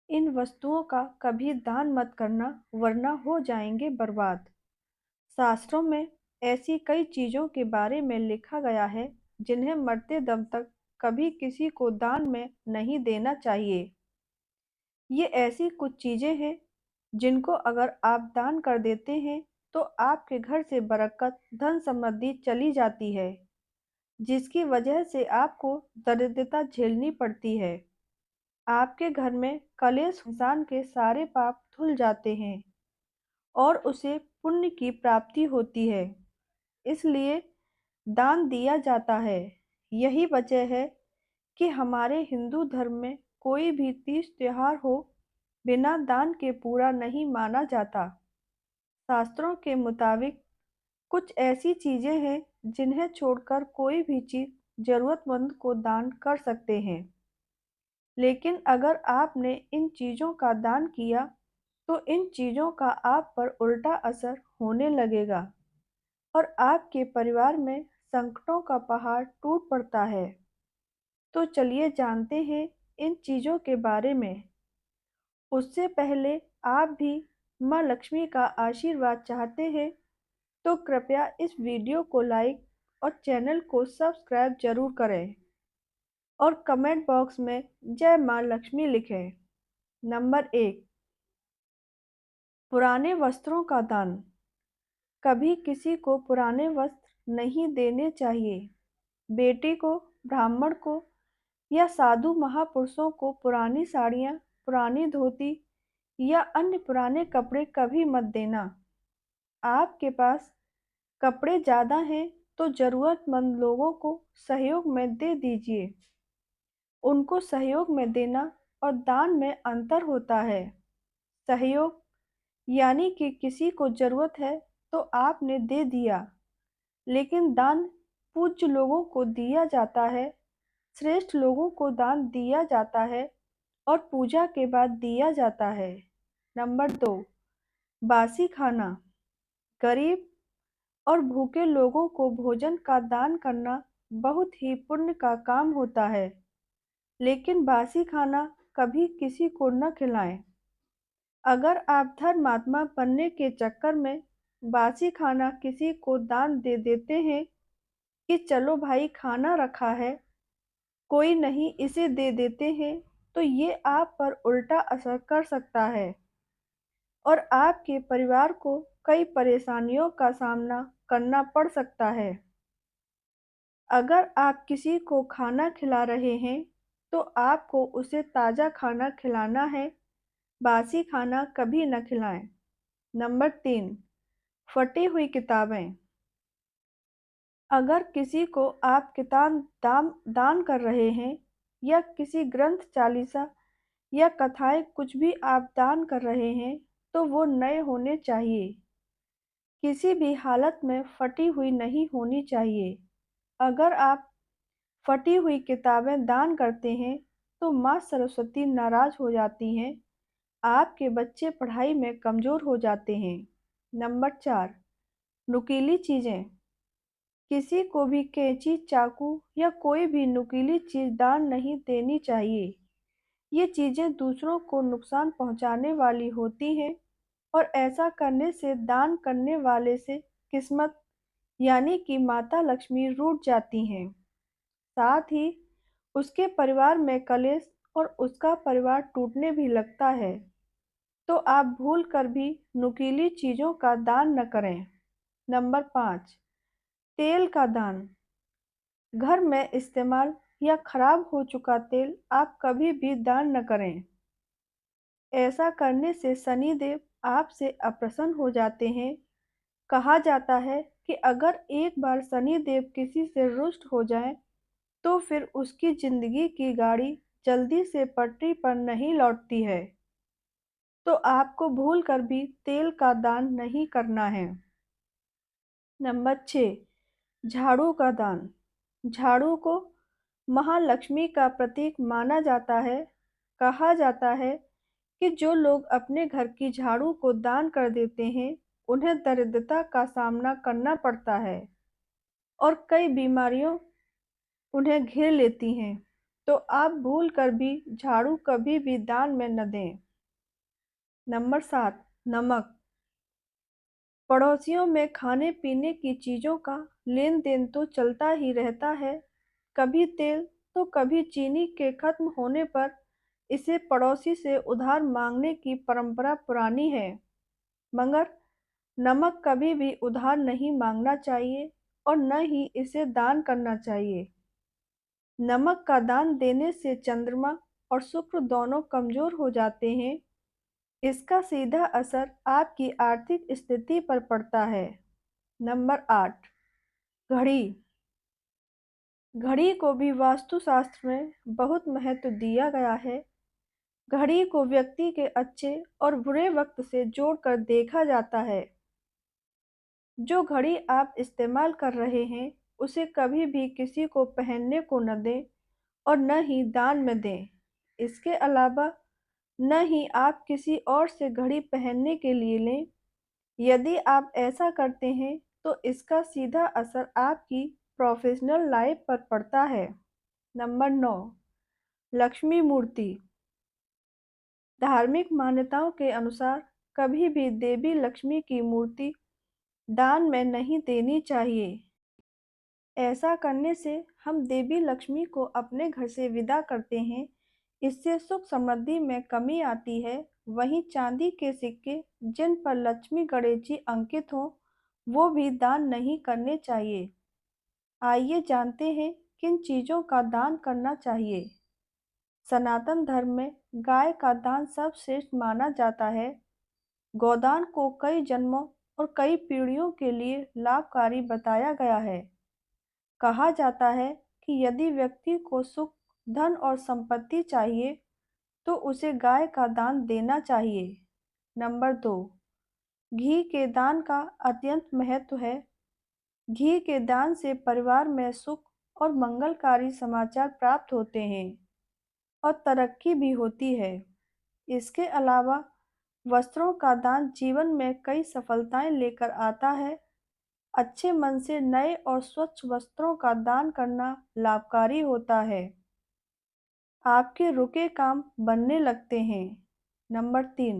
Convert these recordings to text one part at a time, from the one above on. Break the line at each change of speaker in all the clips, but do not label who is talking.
इन वस्तुओं का कभी दान मत करना वरना हो जाएंगे बर्बाद। शास्त्रों में ऐसी कई चीजों के बारे में लिखा गया है जिन्हें मरते दम तक कभी किसी को दान में नहीं देना चाहिए। ये ऐसी कुछ चीजें हैं जिनको अगर आप दान कर देते हैं तो आपके घर से बरकत धन समृद्धि चली जाती है, जिसकी वजह से आपको दरिद्रता झेलनी पड़ती है। आपके घर में कलेश इंसान के सारे पाप धुल जाते हैं और उसे पुण्य की प्राप्ति होती है। इसलिए दान दिया जाता है। यही वजह है कि हमारे हिंदू धर्म में कोई भी तीज त्योहार हो, बिना दान के पूरा नहीं माना जाता। शास्त्रों के मुताबिक कुछ ऐसी चीजें हैं जिन्हें छोड़कर कोई भी चीज जरूरतमंद को दान कर सकते हैं। लेकिन अगर आपने इन चीजों का दान किया तो इन चीजों का आप पर उल्टा असर होने लगेगा और आपके परिवार में संकटों का पहाड़ टूट पड़ता है। तो चलिए जानते हैं इन चीजों के बारे में। उससे पहले आप भी माँ लक्ष्मी का आशीर्वाद चाहते हैं तो कृपया इस वीडियो को लाइक और चैनल को सब्सक्राइब जरूर करें और कमेंट बॉक्स में जय माँ लक्ष्मी लिखें। नंबर 1, पुराने वस्त्रों का दान। कभी किसी को पुराने वस्त्र नहीं देने चाहिए। बेटी को, ब्राह्मण को या साधु महापुरुषों को पुरानी साड़ियाँ, पुरानी धोती या अन्य पुराने कपड़े कभी मत देना। आपके पास कपड़े ज़्यादा हैं तो ज़रूरतमंद लोगों को सहयोग में दे दीजिए। उनको सहयोग में देना और दान में अंतर होता है। सहयोग यानी कि किसी को ज़रूरत है तो आपने दे दिया, लेकिन दान पूज्य लोगों को दिया जाता है, श्रेष्ठ लोगों को दान दिया जाता है और पूजा के बाद दिया जाता है। नंबर 2, बासी खाना। गरीब और भूखे लोगों को भोजन का दान करना बहुत ही पुण्य का काम होता है, लेकिन बासी खाना कभी किसी को न खिलाएं। अगर आप धर्मात्मा बनने के चक्कर में बासी खाना किसी को दान दे देते हैं कि चलो भाई खाना रखा है, कोई नहीं इसे दे देते हैं, तो ये आप पर उल्टा असर कर सकता है और आपके परिवार को कई परेशानियों का सामना करना पड़ सकता है। अगर आप किसी को खाना खिला रहे हैं तो आपको उसे ताज़ा खाना खिलाना है, बासी खाना कभी न खिलाएं। नंबर 3, फटी हुई किताबें। अगर किसी को आप किताब दान कर रहे हैं या किसी ग्रंथ चालीसा या कथाएं कुछ भी आप दान कर रहे हैं तो वो नए होने चाहिए। किसी भी हालत में फटी हुई नहीं होनी चाहिए। अगर आप फटी हुई किताबें दान करते हैं तो माँ सरस्वती नाराज हो जाती हैं, आपके बच्चे पढ़ाई में कमजोर हो जाते हैं। नंबर 4, नुकीली चीजें। किसी को भी कैंची, चाकू या कोई भी नुकीली चीज दान नहीं देनी चाहिए। ये चीजें दूसरों को नुकसान पहुंचाने वाली होती हैं और ऐसा करने से दान करने वाले से किस्मत यानी कि माता लक्ष्मी रूठ जाती हैं। साथ ही उसके परिवार में कलेश और उसका परिवार टूटने भी लगता है। तो आप भूल कर भी नुकीली चीजों का दान न करें। नंबर 5, तेल का दान। घर में इस्तेमाल या खराब हो चुका तेल आप कभी भी दान न करें। ऐसा करने से शनिदेव आपसे अप्रसन्न हो जाते हैं। कहा जाता है कि अगर एक बार शनिदेव किसी से रुष्ट हो जाएं, तो फिर उसकी जिंदगी की गाड़ी जल्दी से पटरी पर नहीं लौटती है। तो आपको भूल कर भी तेल का दान नहीं करना है। नंबर 6, झाड़ू का दान। झाड़ू को महालक्ष्मी का प्रतीक माना जाता है। कहा जाता है कि जो लोग अपने घर की झाड़ू को दान कर देते हैं, उन्हें दरिद्रता का सामना करना पड़ता है और कई बीमारियों उन्हें घेर लेती हैं। तो आप भूल कर भी झाड़ू कभी भी दान में न दें। नंबर 7, नमक। पड़ोसियों में खाने पीने की चीज़ों का लेन देन तो चलता ही रहता है। कभी तेल तो कभी चीनी के खत्म होने पर इसे पड़ोसी से उधार मांगने की परंपरा पुरानी है, मगर नमक कभी भी उधार नहीं मांगना चाहिए और न ही इसे दान करना चाहिए। नमक का दान देने से चंद्रमा और शुक्र दोनों कमजोर हो जाते हैं। इसका सीधा असर आपकी आर्थिक स्थिति पर पड़ता है। नंबर 8, घड़ी। घड़ी को भी वास्तुशास्त्र में बहुत महत्व दिया गया है। घड़ी को व्यक्ति के अच्छे और बुरे वक्त से जोड़कर देखा जाता है। जो घड़ी आप इस्तेमाल कर रहे हैं, उसे कभी भी किसी को पहनने को न दें और न ही दान में दें। इसके अलावा न ही आप किसी और से घड़ी पहनने के लिए लें। यदि आप ऐसा करते हैं, तो इसका सीधा असर आपकी प्रोफेशनल लाइफ पर पड़ता है। नंबर 9, लक्ष्मी मूर्ति। धार्मिक मान्यताओं के अनुसार कभी भी देवी लक्ष्मी की मूर्ति दान में नहीं देनी चाहिए। ऐसा करने से हम देवी लक्ष्मी को अपने घर से विदा करते हैं। इससे सुख समृद्धि में कमी आती है। वहीं चांदी के सिक्के जिन पर लक्ष्मी गणेश जी अंकित हों, वो भी दान नहीं करने चाहिए। आइए जानते हैं किन चीज़ों का दान करना चाहिए। सनातन धर्म में गाय का दान सर्वश्रेष्ठ माना जाता है। गोदान को कई जन्मों और कई पीढ़ियों के लिए लाभकारी बताया गया है। कहा जाता है कि यदि व्यक्ति को सुख, धन और संपत्ति चाहिए, तो उसे गाय का दान देना चाहिए। नंबर 2, घी के दान का अत्यंत महत्व है। घी के दान से परिवार में सुख और मंगलकारी समाचार प्राप्त होते हैं और तरक्की भी होती है। इसके अलावा वस्त्रों का दान जीवन में कई सफलताएं लेकर आता है। अच्छे मन से नए और स्वच्छ वस्त्रों का दान करना लाभकारी होता है। आपके रुके काम बनने लगते हैं। नंबर 3,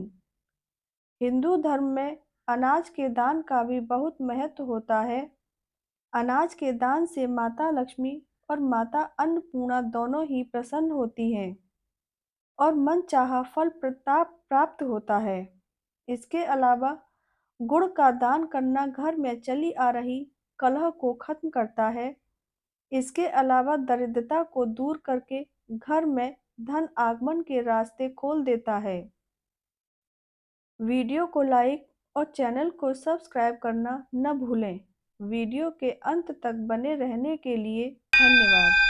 हिंदू धर्म में अनाज के दान का भी बहुत महत्व होता है। अनाज के दान से माता लक्ष्मी और माता अन्नपूर्णा दोनों ही प्रसन्न होती हैं और मनचाहा फल प्रताप प्राप्त होता है। इसके अलावा गुड़ का दान करना घर में चली आ रही कलह को खत्म करता है। इसके अलावा दरिद्रता को दूर करके घर में धन आगमन के रास्ते खोल देता है। वीडियो को लाइक और चैनल को सब्सक्राइब करना न भूलें। वीडियो के अंत तक बने रहने के लिए धन्यवाद।